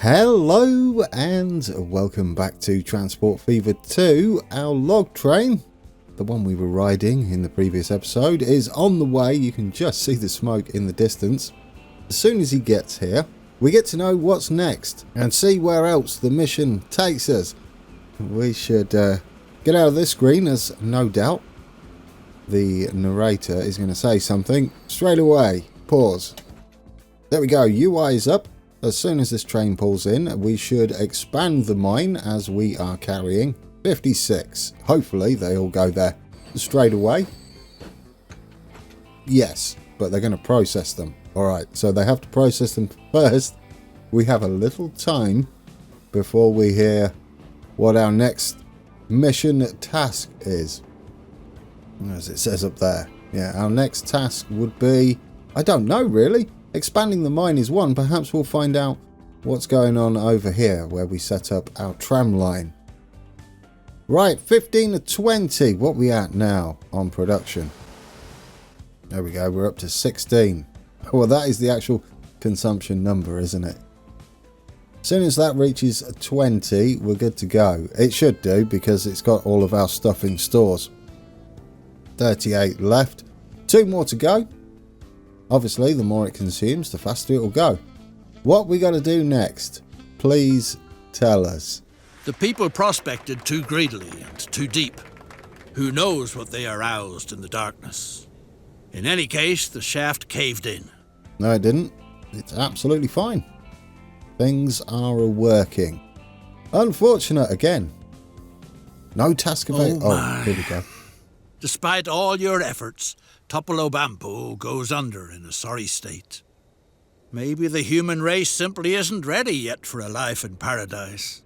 Hello and welcome back to Transport Fever 2. Our log train, the one we were riding in the previous episode, is on the way. You can just see the smoke in the distance. As soon as he gets here, we get to know what's next and see where else the mission takes us. We should get out of this screen, as no doubt the narrator is going to say something straight away. Pause. There we go, UI is up. As soon as this train pulls in, we should expand the mine as we are carrying 56. Hopefully they all go there straight away. Yes, but they're going to process them. Alright, so they have to process them first. We have a little time before we hear what our next mission task is. As it says up there. Yeah, our next task would be, I don't know really. Expanding the mine is one. Perhaps we'll find out what's going on over here where we set up our tram line. Right, 15 to 20. What are we at now on production? There we go. We're up to 16. Well, that is the actual consumption number, isn't it? As soon as that reaches 20, we're good to go. It should do because it's got all of our stuff in stores. 38 left. 2 more to go. Obviously, the more it consumes, the faster it will go. What we got to do next? Please tell us. The people prospected too greedily and too deep. Who knows what they aroused in the darkness? In any case, the shaft caved in. No, it didn't. It's absolutely fine. Things are working. Unfortunate again. No task available. Oh, here we go. Despite all your efforts, Topolobampo goes under in a sorry state. Maybe the human race simply isn't ready yet for a life in paradise.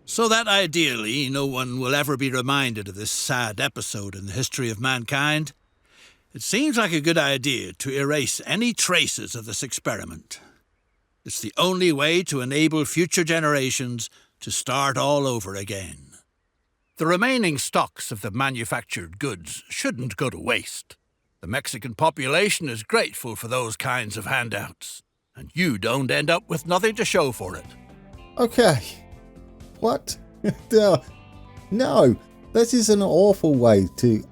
So that ideally no one will ever be reminded of this sad episode in the history of mankind, it seems like a good idea to erase any traces of this experiment. It's the only way to enable future generations to start all over again. The remaining stocks of the manufactured goods shouldn't go to waste. The Mexican population is grateful for those kinds of handouts, and you don't end up with nothing to show for it. Okay. What? No, this is an awful way to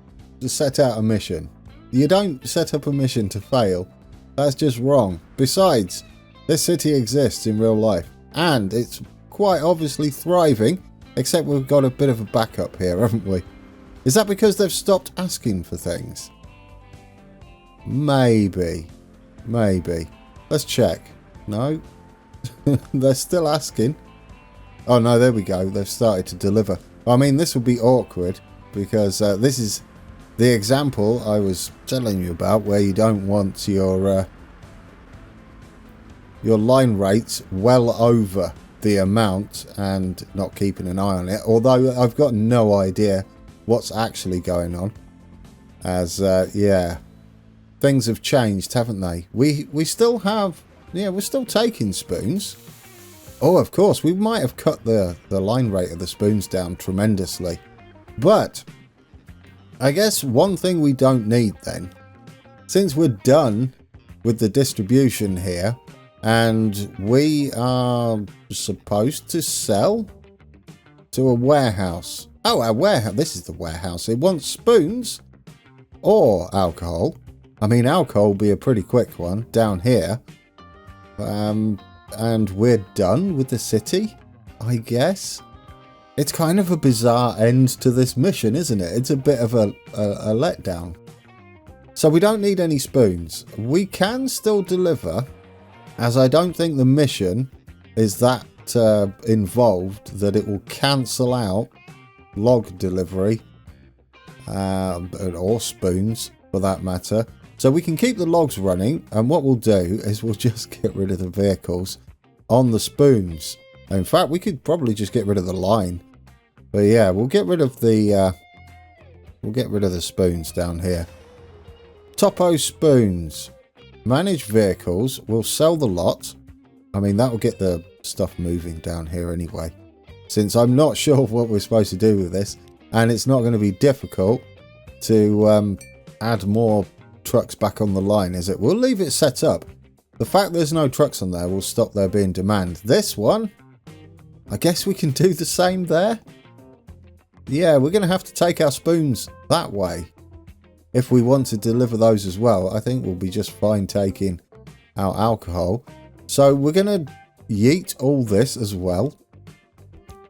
set out a mission. You don't set up a mission to fail. That's just wrong. Besides, this city exists in real life, and it's quite obviously thriving, except we've got a bit of a backup here, haven't we? Is that because they've stopped asking for things? Maybe. Let's check. No. They're still asking. Oh no, there we go. They've started to deliver. I mean, this would be awkward because this is the example I was telling you about where you don't want your line rates well over the amount and not keeping an eye on it. Although I've got no idea what's actually going on. As, yeah. Things have changed, haven't they? We still have... Yeah, we're still taking spoons. Oh, of course, we might have cut the line rate of the spoons down tremendously. But, I guess one thing we don't need then, since we're done with the distribution here, and we are supposed to sell to a warehouse. Oh, a warehouse. This is the warehouse. It wants spoons or alcohol. I mean, alcohol will be a pretty quick one down here. And we're done with the city, I guess. It's kind of a bizarre end to this mission, isn't it? It's a bit of a letdown. So we don't need any spoons. We can still deliver, as I don't think the mission is that involved that it will cancel out log delivery or spoons for that matter. So we can keep the logs running, and what we'll do is we'll just get rid of the vehicles on the spoons. In fact, we could probably just get rid of the line. But yeah, we'll get rid of the spoons down here. Topo spoons. Manage vehicles. We'll sell the lot. I mean, that will get the stuff moving down here anyway. Since I'm not sure what we're supposed to do with this, and it's not going to be difficult to add more trucks back on the line, is it? We'll leave it set up The fact there's no trucks on there will stop there being demand. This one, I guess we can do the same there. Yeah, we're going to have to take our spoons that way. If we want to deliver those as well, I think we'll be just fine taking our alcohol. So we're going to yeet all this as well,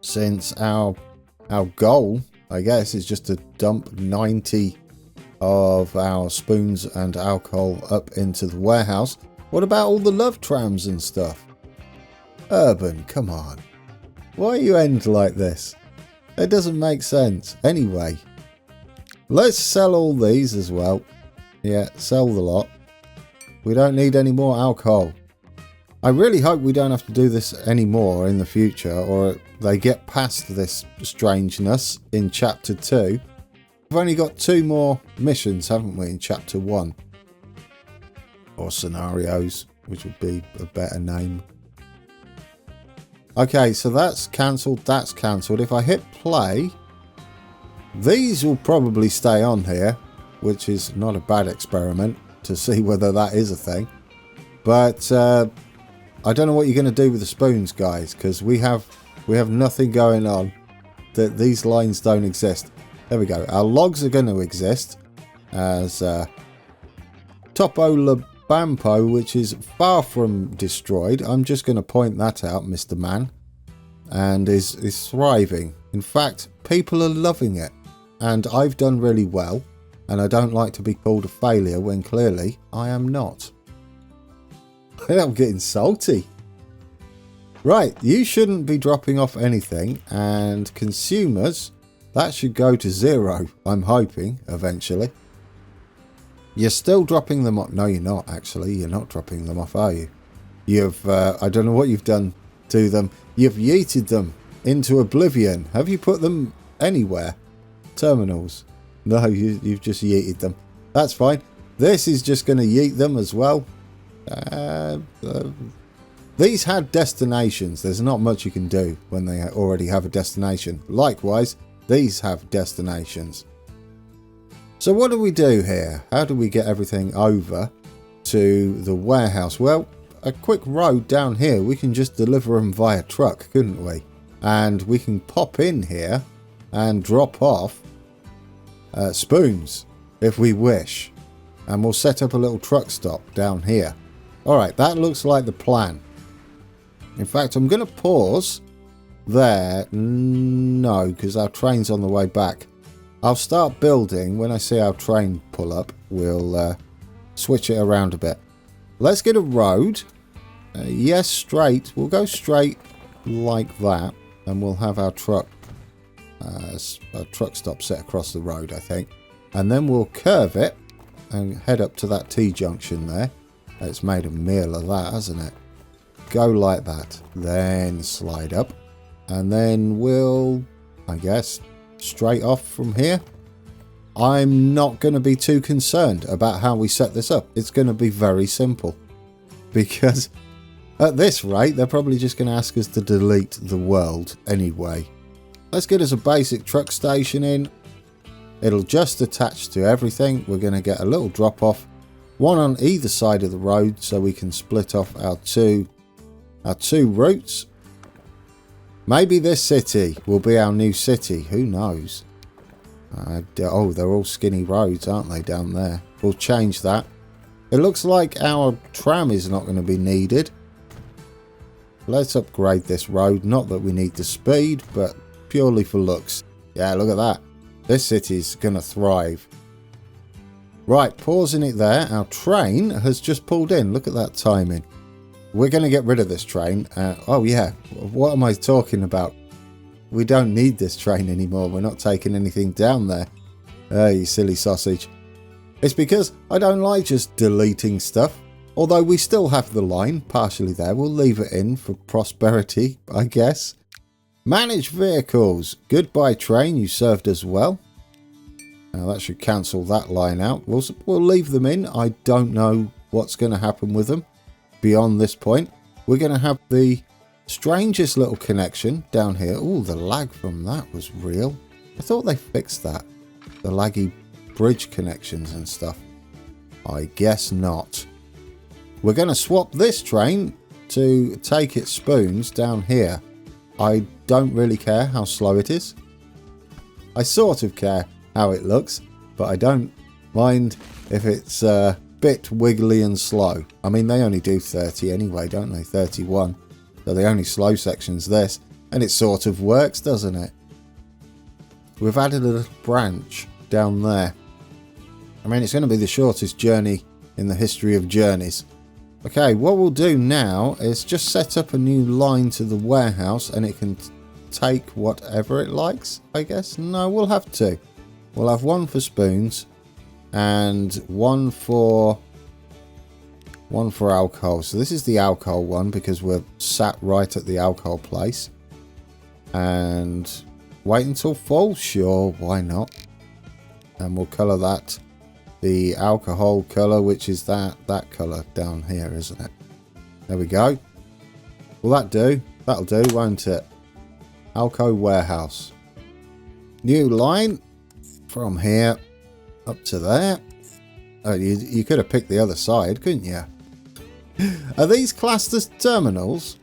since our goal, I guess, is just to dump 90 of our spoons and alcohol up into the warehouse. What about all the love trams and stuff? Urban, come on. Why you end like this? It doesn't make sense. Anyway, let's sell all these as well. Yeah, sell the lot. We don't need any more alcohol. I really hope we don't have to do this anymore in the future, or they get past this strangeness in chapter 2. We've only got 2 more missions, haven't we, in chapter 1? Or scenarios, which would be a better name. Okay, so that's cancelled, that's cancelled. If I hit play, these will probably stay on here, which is not a bad experiment to see whether that is a thing. But I don't know what you're going to do with the spoons, guys, because we have nothing going on. That these lines don't exist. There we go. Our logs are going to exist as Topo Bampo, which is far from destroyed. I'm just going to point that out, Mr. Man, and is thriving. In fact, people are loving it, and I've done really well, and I don't like to be called a failure when clearly I am not. I'm getting salty. Right, you shouldn't be dropping off anything, and consumers, that should go to 0, I'm hoping, eventually. You're still dropping them off. No, you're not, actually. You're not dropping them off, are you? You've, I don't know what you've done to them. You've yeeted them into oblivion. Have you put them anywhere? Terminals. No, you've just yeeted them. That's fine. This is just going to yeet them as well. These had destinations. There's not much you can do when they already have a destination. Likewise, these have destinations. So what do we do here? How do we get everything over to the warehouse? Well, a quick road down here, we can just deliver them via truck, couldn't we? And we can pop in here and drop off spoons if we wish. And we'll set up a little truck stop down here. Alright, that looks like the plan. In fact, I'm going to pause there. No, because our train's on the way back. I'll start building. When I see our train pull up, we'll switch it around a bit. Let's get a road. Yes, straight. We'll go straight like that, and we'll have our truck stop set across the road, I think. And then we'll curve it and head up to that T-junction there. It's made a meal of that, hasn't it? Go like that. Then slide up. And then we'll, I guess, straight off from here. I'm not going to be too concerned about how we set this up. It's going to be very simple. Because at this rate, they're probably just going to ask us to delete the world anyway. Let's get us a basic truck station in. It'll just attach to everything. We're going to get a little drop off. One on either side of the road so we can split off our two routes. Maybe this city will be our new city. Who knows? Oh, they're all skinny roads, aren't they, down there? We'll change that. It looks like our tram is not going to be needed. Let's upgrade this road. Not that we need the speed, but purely for looks. Yeah, look at that. This city's going to thrive. Right, pausing it there. Our train has just pulled in. Look at that timing. We're going to get rid of this train. Oh, yeah. What am I talking about? We don't need this train anymore. We're not taking anything down there. You silly sausage. It's because I don't like just deleting stuff. Although we still have the line partially there. We'll leave it in for prosperity, I guess. Manage vehicles. Goodbye, train. You served us well. Now that should cancel that line out. We'll leave them in. I don't know what's going to happen with them beyond this point. We're going to have the strangest little connection down here. Oh, the lag from that was real. I thought they fixed that. The laggy bridge connections and stuff. I guess not. We're going to swap this train to take its spoons down here. I don't really care how slow it is. I sort of care how it looks, but I don't mind if it's a bit wiggly and slow. I mean, they only do 30 anyway, don't they? 31. So the only slow section's this, and it sort of works, doesn't it? We've added a little branch down there. I mean, it's going to be the shortest journey in the history of journeys. Okay, what we'll do now is just set up a new line to the warehouse, and it can take whatever it likes, I guess. No, we'll have two. We'll have one for spoons and one for alcohol. So this is the alcohol one because we're sat right at the alcohol place. And wait until fall? Sure, why not? And we'll colour that the alcohol colour, which is that colour down here, isn't it? There we go. Will that do? That'll do, won't it? Alco warehouse. New line from here up to there. Oh, you could have picked the other side, couldn't you? Are these classed as terminals?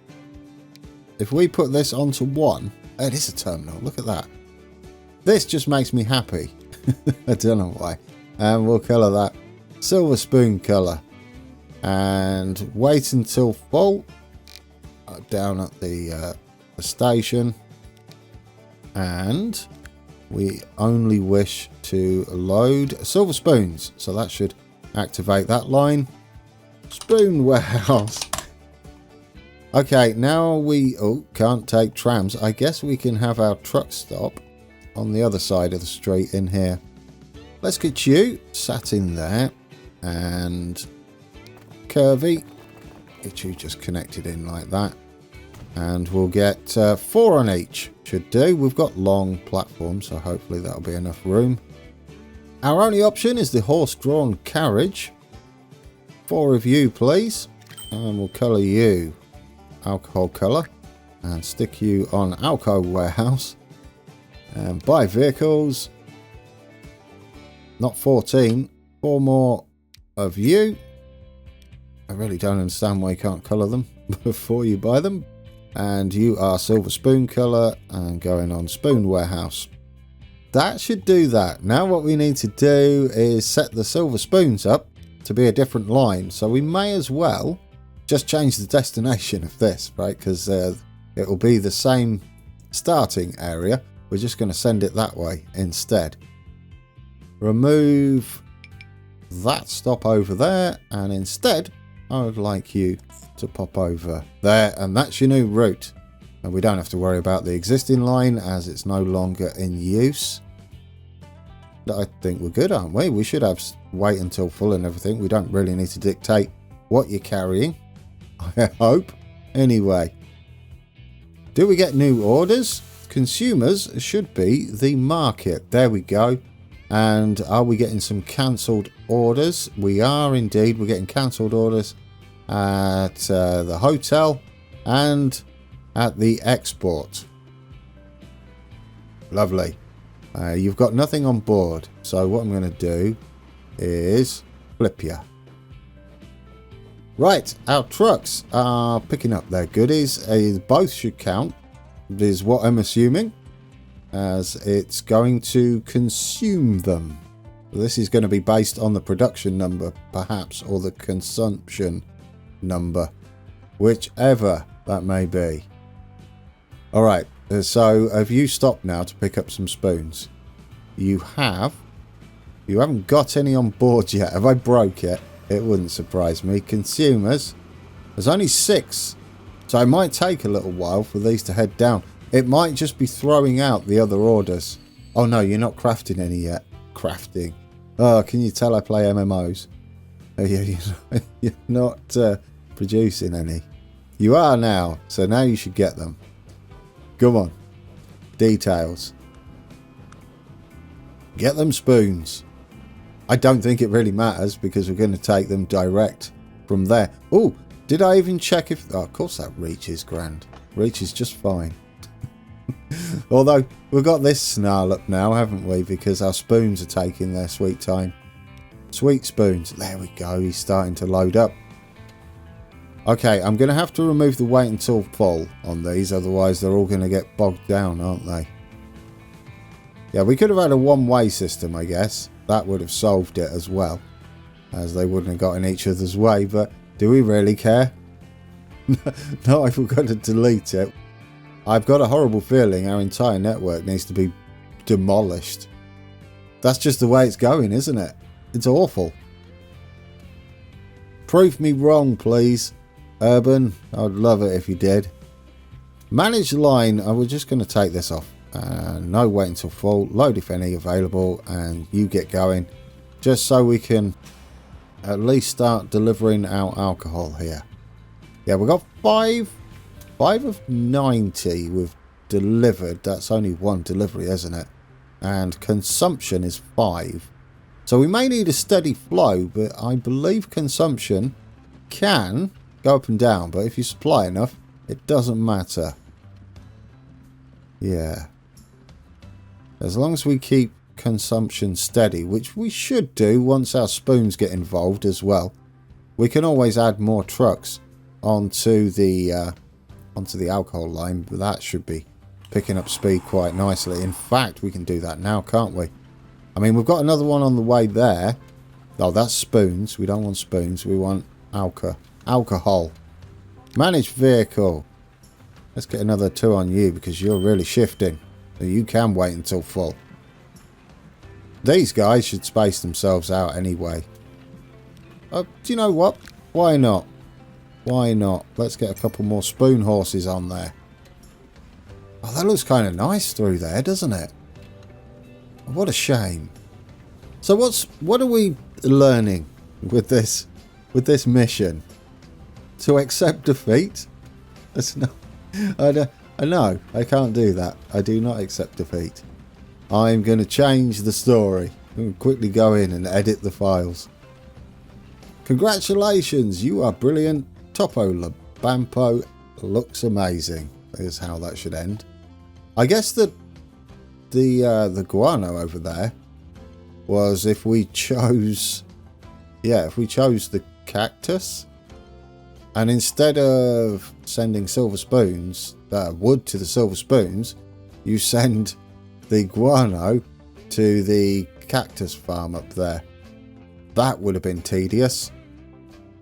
If we put this onto one, it is a terminal. Look at that. This just makes me happy. I don't know why. And we'll colour that silver spoon colour. And wait until full. Down at the station. And we only wish to load silver spoons. So that should activate that line. Spoon warehouse. Okay, now we can't take trams. I guess we can have our truck stop on the other side of the street in here. Let's get you sat in there, and Curvy, get you just connected in like that, and we'll get 4 on each. Should do. We've got long platforms, so hopefully that'll be enough room. Our only option is the horse-drawn carriage. 4 of you, please, and we'll colour you alcohol colour and stick you on alcohol warehouse. And buy vehicles. Not 14. 4 more of you. I really don't understand why you can't colour them before you buy them. And you are silver spoon colour and going on spoon warehouse. That should do that. Now what we need to do is set the silver spoons up to be a different line. So we may as well just change the destination of this, right? Because it will be the same starting area. We're just going to send it that way instead. Remove that stop over there, and instead I would like you to pop over there, and that's your new route. And we don't have to worry about the existing line as it's no longer in use. I think we're good, aren't we? We should have wait until full and everything. We don't really need to dictate what you're carrying, I hope. Anyway, do we get new orders? Consumers should be the market. There we go. And are we getting some cancelled orders? We are indeed. We're getting cancelled orders at the hotel and at the export. Lovely. You've got nothing on board. So what I'm going to do is flip you. Right. Our trucks are picking up their goodies. Both should count, is what I'm assuming, as it's going to consume them. This is going to be based on the production number, perhaps, or the consumption number, whichever that may be. All right, so have you stopped now to pick up some spoons? You have. You haven't got any on board yet. Have I broke it? It wouldn't surprise me. Consumers, there's only 6, so it might take a little while for these to head down. It might just be throwing out the other orders. Oh no, you're not crafting any yet. Crafting. Oh, can you tell I play MMOs? You're not producing any. You are now, so now you should get them. Come on. Details. Get them spoons. I don't think it really matters because we're going to take them direct from there. Oh, did I even check if... Oh, of course that reach is grand. Reach is just fine. Although we've got this snarl up now, haven't we? Because our spoons are taking their sweet time. Sweet spoons. There we go. He's starting to load up. Okay, I'm going to have to remove the wait until full on these, otherwise they're all going to get bogged down, aren't they? Yeah, we could have had a one-way system, I guess. That would have solved it as well, as they wouldn't have got in each other's way, but do we really care? No, I forgot to delete it. I've got a horrible feeling our entire network needs to be demolished. That's just the way it's going, isn't it? It's awful. Prove me wrong, please. Urban, I'd love it if you did. Manage line, I was just going to take this off. No wait until full, load if any available, and you get going. Just so we can at least start delivering our alcohol here. Yeah, we've got 5 of 90 we've delivered. That's only one delivery, isn't it? And consumption is 5. So we may need a steady flow, but I believe consumption can go up and down, but if you supply enough, it doesn't matter. Yeah. As long as we keep consumption steady, which we should do once our spoons get involved as well, we can always add more trucks onto the alcohol line, but that should be picking up speed quite nicely. In fact, we can do that now, can't we? I mean, we've got another one on the way there. Oh, that's spoons. We don't want spoons. We want alcohol. Manage vehicle. Let's get another 2 on you because you're really shifting. So you can wait until full. These guys should space themselves out anyway. Do you know what? Why not? Why not? Let's get a couple more spoon horses on there. Oh, that looks kind of nice through there, doesn't it? What a shame. So what are we learning with this mission? To accept defeat? That's not. I know I can't do that. I do not accept defeat. I'm going to change the story. I'm going to quickly go in and edit the files. Congratulations, you are brilliant. Topo Labampo looks amazing. Is how that should end. I guess that the guano over there was if we chose the cactus, and instead of sending silver spoons, wood to the silver spoons, you send the guano to the cactus farm up there. That would have been tedious.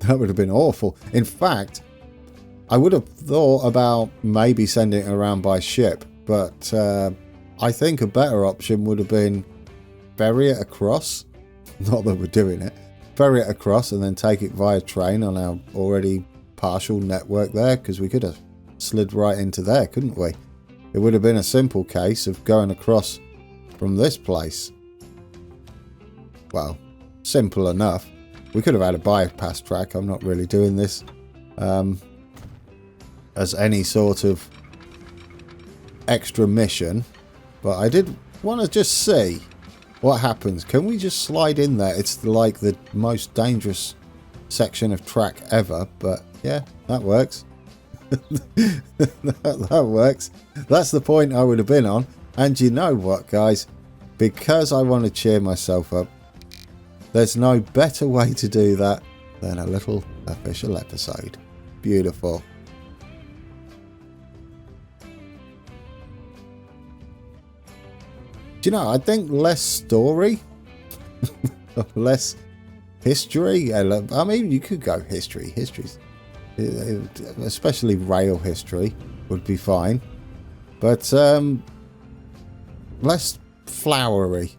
That would have been awful. In fact, I would have thought about maybe sending it around by ship, but I think a better option would have been ferry it across. Not that we're doing it. Ferry it across and then take it via train on our already partial network there, because we could have slid right into there, couldn't we? It would have been a simple case of going across from this place. Well, simple enough. We could have had a bypass track. I'm not really doing this as any sort of extra mission, but I did want to just see what happens. Can we just slide in there? It's like the most dangerous section of track ever, but yeah, that works. that works. That's the point I would have been on. And you know what, guys? Because I want to cheer myself up, there's no better way to do that than a little official episode. Beautiful. Do you know, I think less story, less history. I mean, you could go history. History's, especially rail history, would be fine. But less flowery.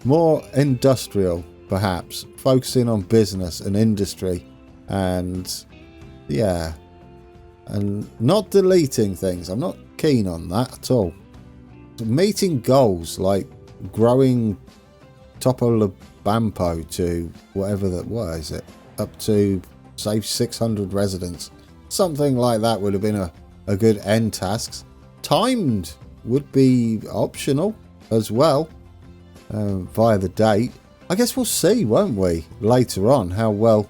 More industrial, perhaps. Focusing on business and industry. And, yeah. And not deleting things. I'm not keen on that at all. Meeting goals like growing Topo Labampo to whatever that was, it up to say 600 residents, something like that would have been a good end task. Timed would be optional as well, via the date. I guess we'll see, won't we, later on, how well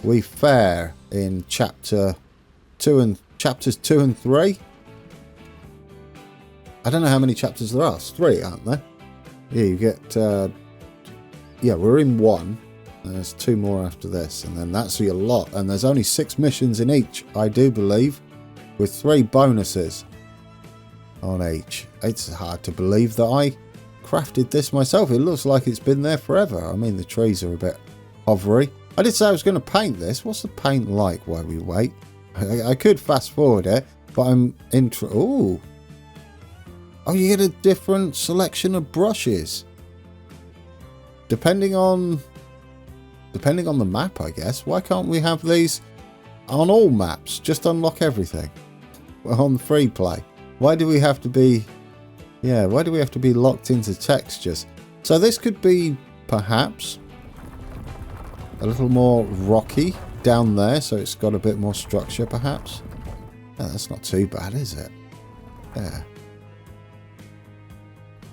we fare in chapters 2 and 3. I don't know how many chapters there are. 3, aren't there? Yeah, you get... yeah, we're in 1. There's 2 more after this, and then that's your lot. And there's only 6 missions in each, I do believe, with 3 bonuses on each. It's hard to believe that I crafted this myself. It looks like it's been there forever. I mean, the trees are a bit hovery. I did say I was going to paint this. What's the paint like while we wait? I could fast forward it, but I'm Ooh. Oh, you get a different selection of brushes. Depending on the map, I guess. Why can't we have these on all maps? Just unlock everything on free play. Why do we have to be... Yeah, why do we have to be locked into textures? So this could be, perhaps, a little more rocky down there, so it's got a bit more structure, perhaps. Yeah, that's not too bad, is it? Yeah.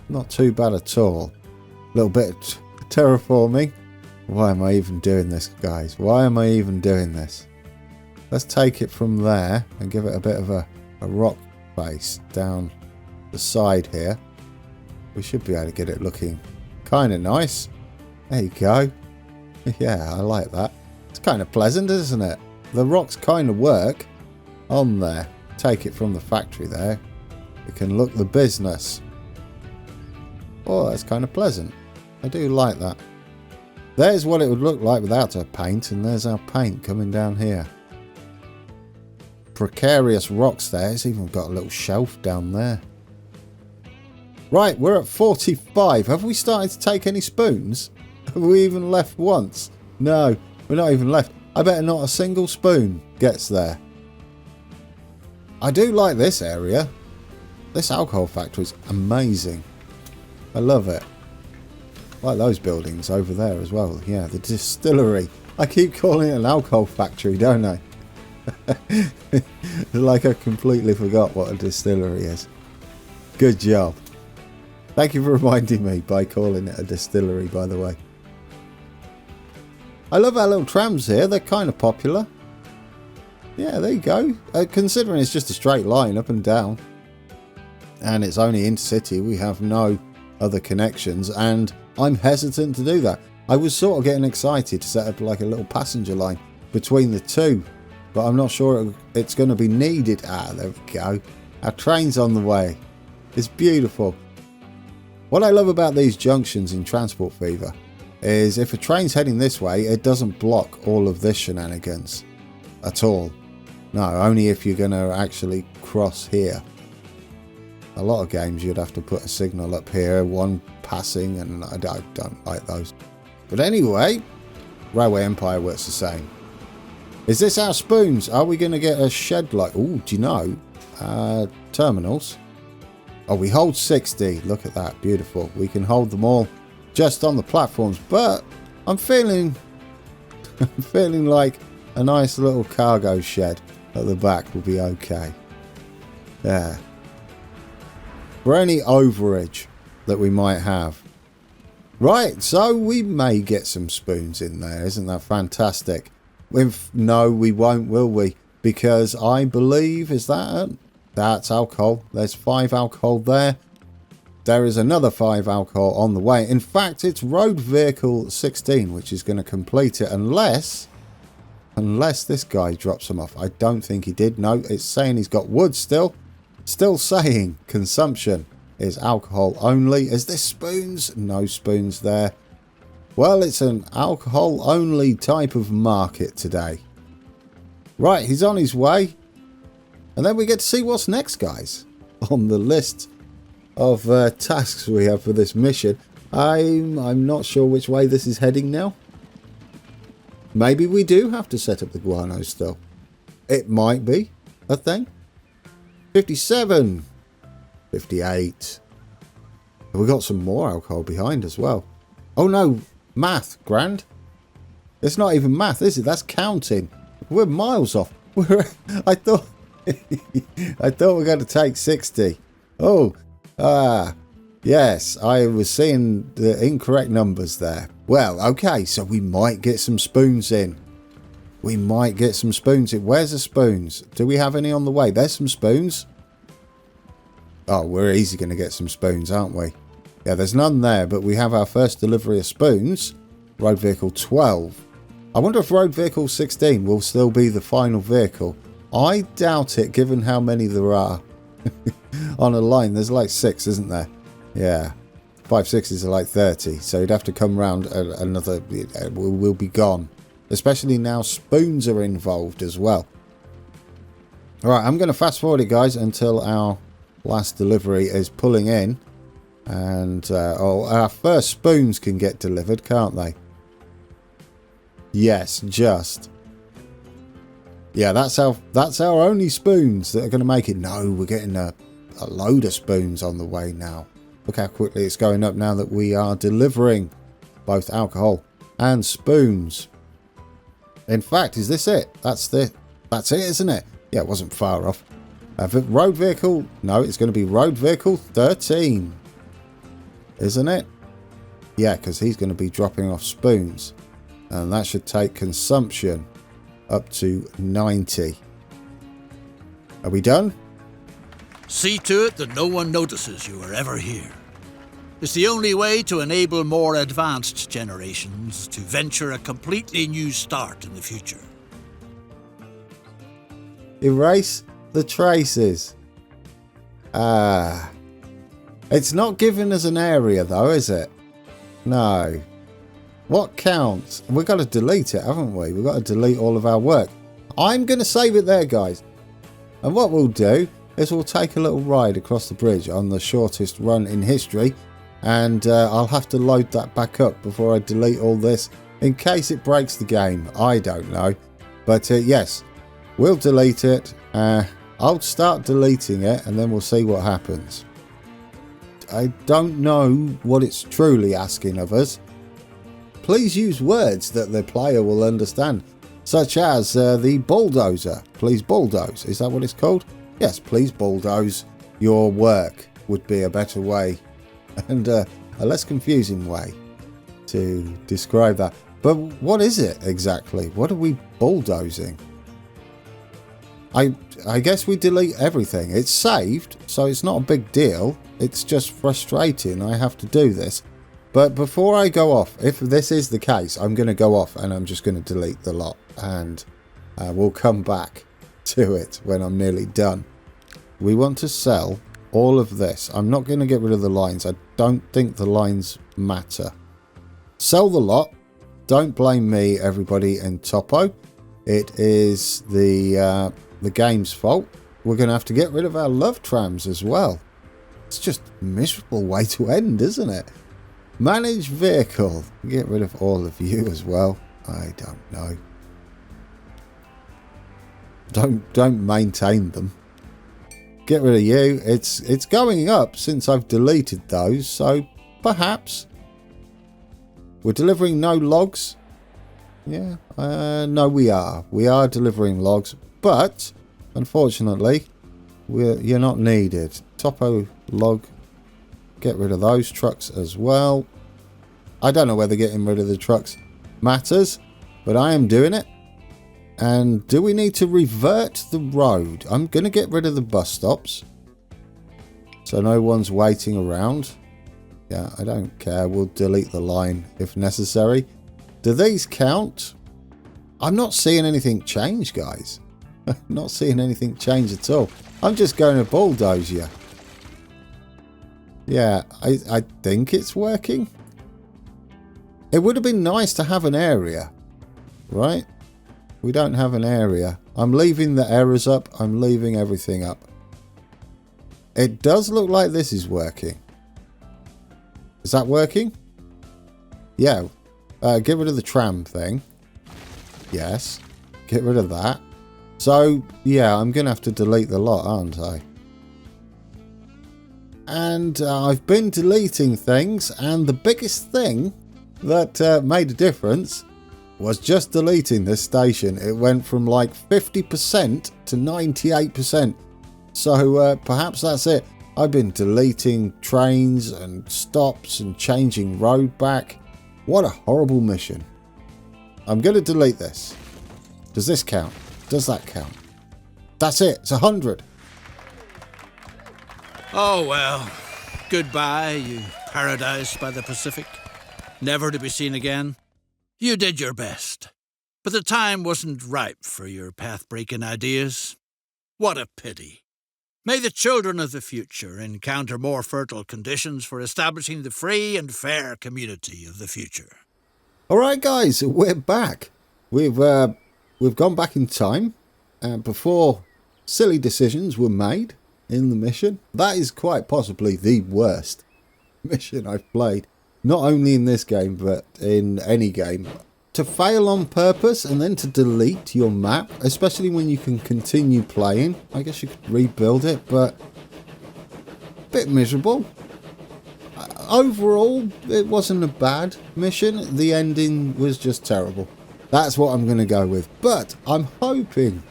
Not too bad at all. A little bit of terraforming. Why am I even doing this, guys? Why am I even doing this? Let's take it from there and give it a bit of a rock face down the side here. We should be able to get it looking kind of nice. There you go. Yeah, I like that. It's kind of pleasant, isn't it? The rocks kind of work on there. Take it from the factory there. It can look the business. Oh, that's kind of pleasant. I do like that. There's what it would look like without our paint, and there's our paint coming down here. Precarious rocks there. It's even got a little shelf down there. Right, we're at 45. Have we started to take any spoons? Have we even left once? No, we're not even left. I bet not a single spoon gets there. I do like this area. This alcohol factory is amazing. I love it. Like those buildings over there as well. Yeah, the distillery. I keep calling it an alcohol factory, don't I? Like I completely forgot what a distillery is. Good job. Thank you for reminding me by calling it a distillery, by the way. I love our little trams here. They're kind of popular. Yeah, there you go. Considering it's just a straight line up and down. And it's only intercity. We have no other connections. And I'm hesitant to do that. I was sort of getting excited to set up like a little passenger line between the two. But I'm not sure it's going to be needed. Ah, there we go. Our train's on the way. It's beautiful. What I love about these junctions in Transport Fever is if a train's heading this way, it doesn't block all of this shenanigans at all. No, only if you're going to actually cross here. A lot of games you'd have to put a signal up here, one passing, and I don't like those. But anyway, Railway Empire works the same. Is this our spoons? Are we going to get a shed like... Ooh, do you know? Terminals. Oh, we hold 60. Look at that. Beautiful. We can hold them all just on the platforms. But I'm feeling like a nice little cargo shed at the back will be okay. Yeah. For any overage that we might have. Right, so we may get some spoons in there. Isn't that fantastic? No, we won't, will we? Because I believe, is that it? That's alcohol. There's 5 alcohol there. There is another 5 alcohol on the way. In fact, it's road vehicle 16, which is going to complete it unless this guy drops them off. I don't think he did. No, it's saying he's got wood still. Still saying consumption is alcohol only. Is this spoons? No spoons there. Well, it's an alcohol only type of market today. Right, he's on his way. And then we get to see what's next, guys, on the list of tasks we have for this mission. I'm not sure which way this is heading now. Maybe we do have to set up the guano still. It might be a thing. 57. 58. We've got some more alcohol behind as well. Oh no, math, Grand. It's not even math, is it? That's counting. We're miles off. I thought we're going to take 60. Oh, yes, I was seeing the incorrect numbers there. Well, okay, so we might get some spoons in. We might get some spoons in. Where's the spoons? Do we have any on the way? There's some spoons. Oh, we're easy going to get some spoons, aren't we? Yeah, there's none there, but we have our first delivery of spoons. road vehicle 12. I wonder if road vehicle 16 will still be the final vehicle. I doubt it, given how many there are on a line. There's like 6, isn't there? Yeah. 5 6s are like 30, so you'd have to come round another. We'll be gone, especially now spoons are involved as well. All right, I'm going to fast forward it, guys, until our last delivery is pulling in, and our first spoons can get delivered, can't they? Yes, just. Yeah, that's our only spoons that are going to make it. No, we're getting a load of spoons on the way now. Look how quickly it's going up now that we are delivering both alcohol and spoons. In fact, is this it? That's it, isn't it? Yeah, it wasn't far off. Road vehicle, no, it's going to be road vehicle 13. Isn't it? Yeah, because he's going to be dropping off spoons. And that should take consumption up to 90. Are we done? See to it that no one notices you are ever here. It's the only way to enable more advanced generations to venture a completely new start in the future. Erase the traces. It's not giving us an area though, is it? No. What counts? We've got to delete it, haven't we? We've got to delete all of our work. I'm going to save it there, guys. And what we'll do is we'll take a little ride across the bridge on the shortest run in history. And I'll have to load that back up before I delete all this in case it breaks the game. I don't know. But yes, we'll delete it. I'll start deleting it and then we'll see what happens. I don't know what it's truly asking of us. Please use words that the player will understand, such as the bulldozer. Please bulldoze. Is that what it's called? Yes, please bulldoze your work would be a better way and a less confusing way to describe that. But what is it exactly? What are we bulldozing? I guess we delete everything. It's saved, so it's not a big deal. It's just frustrating. I have to do this. But before I go off, if this is the case, I'm going to go off and I'm just going to delete the lot. And we'll come back to it when I'm nearly done. We want to sell all of this. I'm not going to get rid of the lines. I don't think the lines matter. Sell the lot. Don't blame me, everybody in Topo. It is the game's fault. We're going to have to get rid of our love trams as well. It's just a miserable way to end, isn't it? Manage vehicle. Get rid of all of you as well. I don't know. Don't maintain them. Get rid of you. It's going up since I've deleted those, so perhaps. We're delivering no logs. Yeah, no, we are. We are delivering logs, but unfortunately, you're not needed. Topo log. Get rid of those trucks as well. I don't know whether getting rid of the trucks matters, but I am doing it. And do we need to revert the road? I'm going to get rid of the bus stops, so no one's waiting around. Yeah, I don't care. We'll delete the line if necessary. Do these count? I'm not seeing anything change, guys. I'm not seeing anything change at all. I'm just going to bulldoze you. Yeah, I think it's working. It would have been nice to have an area, right? We don't have an area. I'm leaving the errors up. I'm leaving everything up. It does look like this is working. Is that working? Yeah. Get rid of the tram thing. Yes. Get rid of that. So, yeah, I'm going to have to delete the lot, aren't I? And I've been deleting things, and the biggest thing that made a difference was just deleting this station. It went from like 50% to 98%. So perhaps that's it. I've been deleting trains and stops and changing road back. What a horrible mission. I'm going to delete this. Does this count? Does that count? That's it. It's 100. Oh, well. Goodbye, you paradise by the Pacific. Never to be seen again. You did your best, but the time wasn't ripe for your path-breaking ideas. What a pity. May the children of the future encounter more fertile conditions for establishing the free and fair community of the future. All right, guys, we're back. We've gone back in time before silly decisions were made in the mission. That is quite possibly the worst mission I've played, not only in this game but in any game. To fail on purpose and then to delete your map, especially when you can continue playing. I guess you could rebuild it, but a bit miserable. Overall, it wasn't a bad mission. The ending was just terrible. That's what I'm going to go with. But I'm hoping,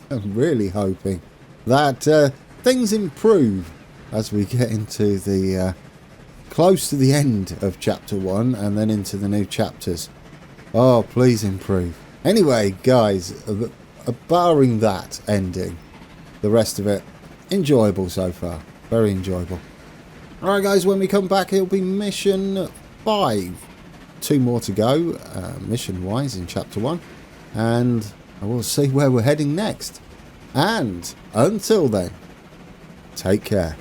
I'm really hoping, that things improve as we get into the close to the end of chapter 1 and then into the new chapters. Oh, please improve. Anyway, guys, barring that ending, the rest of it, enjoyable so far. Very enjoyable. Alright, guys, when we come back, it'll be mission 5. 2 more to go, mission-wise, in chapter 1. And I will see where we're heading next. And until then, take care.